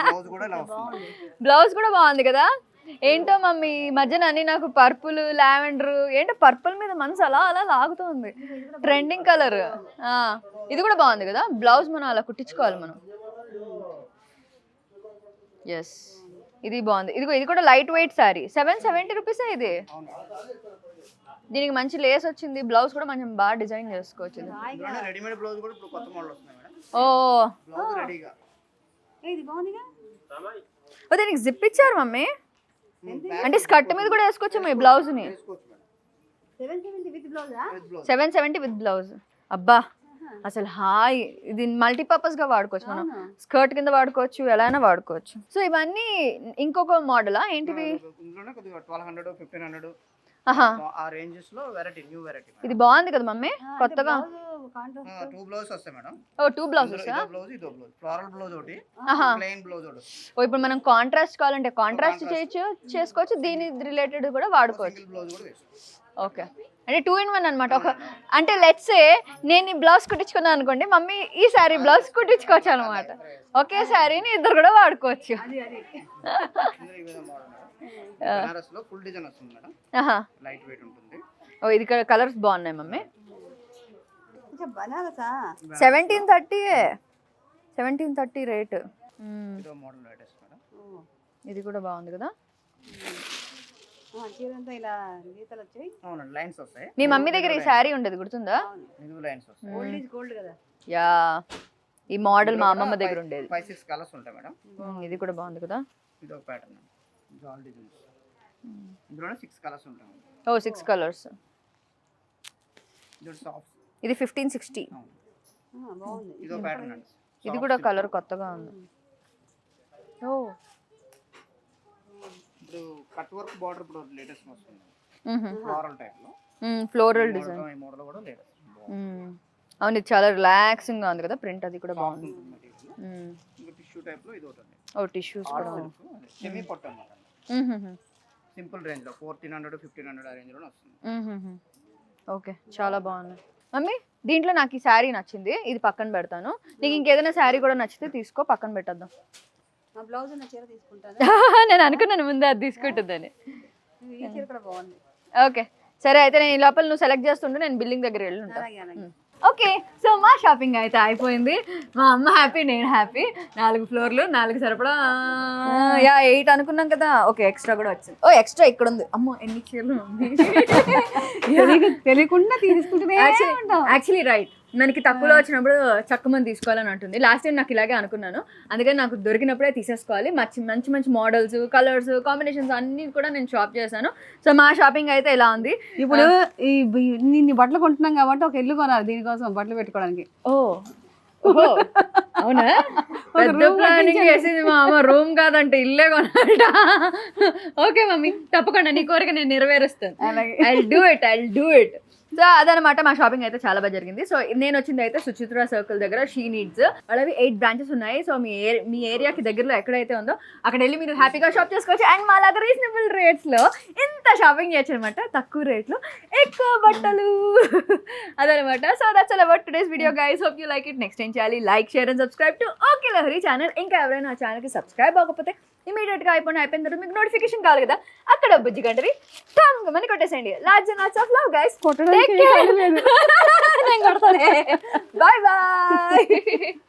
బ్లౌజ్ కూడా ఇలా వస్తుంది. బ్లౌజ్ కూడా బాగుంది కదా. ఏంటో మమ్మీ ఈ మధ్యన అన్ని నాకు పర్పుల్, లావెండర్, ఏంటో పర్పుల్ మీద మనసు అలా అలా లాగుతుంది. Trending colour. ఇది కూడా బాగుంది కదా. బ్లౌజ్ మనం అలా కుట్టించుకోవాలి మనం. ఎస్, ఇది బాగుంది. ఇదిగో ఇది కూడా లైట్ వెయిట్ శారీ. 770 రూపీసే ఇది. దీనికి మంచి లేస్ వచ్చింది. బ్లౌజ్ కూడా కొంచెం బాగా డిజైన్ చేసుకోవచ్చు. రెడీమేడ్ బ్లౌజ్ కూడా ఇప్పుడు కొత్త మోడల్ వస్తుంది మేడం. ఓ, బ్లౌజ్ రెడీగా. ఇది బాగుందిగా. ఓ దీనికి జిప్ ఇచ్చారు మమ్మీ. అంటే స్కర్ట్ మీద కూడా వేసుకోవచ్చు మీ బ్లౌజ్ ని. 770 విత్ బ్లౌజ్. అబ్బా అసలు హాయ్. ఇది మల్టీపర్పస్ గా వాడుకోవచ్చు మనం. స్కర్ట్ కింద వాడుకోవచ్చు, ఎలా అయినా వాడుకోవచ్చు. సో ఇవన్నీ ఇంకొక మోడలా ఏంటివి? ఇందులోనే కొద్దిగా 1200 1500 ఆహా, ఆ రేంజెస్ లో వెరైటీ, న్యూ వెరైటీ. ఇది బాగుంది కదా మమ్మీ కొత్తగా. 2 బ్లౌజ్ వస్తాయి మేడం. ఓ 2 బ్లౌజెస్. ఇదో బ్లౌజ్, ఇదో బ్లౌజ్. ఫ్లోరల్ బ్లౌజ్ ఒకటి, ఆహా. ప్లెయిన్ బ్లౌజ్ ఒకటి. ఓ ఇప్పుడు మనం కాంట్రాస్ట్ కావాలంటే కాంట్రాస్ట్ చేసుకోవచ్చు, దీని రిలేటెడ్ కూడా వాడుకోవచ్చు. సింగిల్ బ్లౌజ్ కూడా వేసుకోవచ్చు. ఓకే, అంటే 2 in 1 అనమాట. ఒక అంటే లెట్స్ సే నేను ఈ బ్లౌజ్ కుట్టించుకున్నాను అనుకోండి, మమ్మీ ఈ శారీ బ్లౌజ్ కుట్టించుకోవచ్చు అనమాట. ఒకే శారీని ఇద్దరు కూడా వాడుకోవచ్చు. ఇందులో ఈ విధంగా మోడల్ మేడం. బనారస్ లో ఫుల్ డిజైన్ వస్తుంది మేడం. ఆహా, లైట్ వెయిట్ ఉంటుంది. ఓ ఇది కలర్స్ బాగున్నాయి మమ్మీ. బనారసా 1730 1730 రేట్. ఇదో మోడల్ లేటెస్ట్ మేడం. ఇది కూడా బాగుంది కదా. చీరంతా ఇలా గీతలు వచ్చాయి. అవునండి, లైన్స్ వస్తాయి. మీ మమ్మీ దగ్గర ఈ శారీ ఉండేది గుర్తుందా? నిలువు లైన్స్ వస్తాయి. గోల్డ్ ఈజ్ గోల్డ్ కదా. యా, ఈ మోడల్ మా అమ్మమ్మ దగ్గర ఉండేది. 5-6 కలర్స్ ఉంటాయి మేడం. ఇది కూడా బాగుంది కదా. ఇది ఒక ప్యాటర్న్ జాల్ డిజైన్. ఇందులోనే 6 కలర్స్ ఉంటాయి. ఓ 6 కలర్స్. ఇది సాఫ్ట్. ఇది 1560. బాగుంది. ఇది ఒక ప్యాటర్న్ అండి. ఇది కూడా కలర్ కొత్తగా ఉంది. ఓ ఇప్పుడు కట్ వర్క్ బార్డర్ ఇప్పుడు లేటెస్ట్ వస్తుంది. ఫ్లోరల్ టైప్ లో. Floral design. ఈ మోడల్ కూడా లేటెస్ట్. అవును, ఇది చాలా రిలాక్సింగ్ గా ఉంది కదా ప్రింట్. అది కూడా బాగుంది. ఇంకా టిష్యూ టైప్ లో ఇది ఒకటి ఉంది. ఓ టిష్యూస్ కూడా. సెమీ పట్టు అన్నమాట. సింపుల్ రేంజ్ లో 1400 1500 ఆ రేంజ్ లో వస్తుంది. ఓకే, చాలా బాగుంది మమ్మీ. దీంట్లో నాకు ఈ శారీ నచ్చింది, ఇది పక్కన పెడతాను. నీకు ఇంకేదైనా శారీ కూడా నచ్చితే తీసుకో, పక్కన పెట్టద్దాం. నా బ్లౌజ్ ఉన్న చీర తీసుకుంటాను. నేను అనుకున్నాను ముందే అది తీసుకుంటుందని. ఈ చీర కూడా బాగుంది. ఓకే సరే, అయితే నేను ఈ లోపల నువ్వు సెలెక్ట్ చేస్తుంటే నేను బిల్డింగ్ దగ్గర వెళ్ళి ఉంటాను. అలాగే అలాగే. ఓకే, సో మా షాపింగ్ అయితే అయిపోయింది. మా అమ్మ హ్యాపీ, నేను హ్యాపీ. 4 ఫ్లోర్లు, 4 సరిపడా 8 అనుకున్నాం కదా. ఓకే, ఎక్స్ట్రా కూడా వచ్చింది. ఓ ఎక్స్ట్రా ఇక్కడ ఉంది. అమ్మో ఎన్ని చీరలు తెలియకుండా తీసుకుంటూనే ఉంటాం. యాక్చువల్లీ రైట్, మనకి తక్కువలో వచ్చినప్పుడు చక్కమని తీసుకోవాలని ఉంటుంది. లాస్ట్ టైం నాకు ఇలాగే అనుకున్నాను, అందుకని నాకు దొరికినప్పుడే తీసేసుకోవాలి. మంచి మంచి మోడల్స్, కలర్స్, కాంబినేషన్స్ అన్ని కూడా నేను షాప్ చేశాను. సో మా షాపింగ్ అయితే ఇలా ఉంది. ఇప్పుడు ఈ నిన్ను బట్టలు కొంటున్నాం కాబట్టి ఒక ఇల్లు కొనాలి దీనికోసం, బట్టలు పెట్టుకోవడానికి. ఓహో అవునా, పెద్ద ప్లానింగ్ చేసింది మా అమ్మ. రూమ్ కాదంటే ఇల్లే కొనాలట. ఓకే మమ్మీ, తప్పకుండా నీ కోరిక నేను నెరవేరుస్తాను. I'll do it. సో అదనమాట, మా షాపింగ్ అయితే చాలా బాగా జరిగింది. సో నేను వచ్చింది అయితే సుచిత్ర సర్కిల్ దగ్గర షీ నీడ్స్. వాళ్ళవి 8 బ్రాంచెస్ ఉన్నాయి. సో మీ ఏరియాకి దగ్గరలో ఎక్కడైతే ఉందో అక్కడ వెళ్ళి మీరు హ్యాపీగా షాప్ చేసుకోవచ్చు. అండ్ మా లాగా రీజనబుల్ రేట్స్లో ఇంత షాపింగ్ చేయొచ్చు అనమాట, తక్కువ రేట్లో ఎక్కువ బట్టలు. అదనమాట. So that's all about today's video guys. Hope you like it. Next ఏం చేయాలి? Like, share and subscribe to okay Lahari channel. ఇంకా ఎవరైనా ఆ ఛానల్కి సబ్స్క్రైబ్ అవ్వకపోతే ఇమీడియట్గా అయిపోయిన తర్వాత మీకు నోటిఫికేషన్ కావాలి కదా, అక్కడ బుజ్జి గంటని మని కొట్టేసేయండి. Lots and lots of love guys. నేను కొడతానే. Bye bye.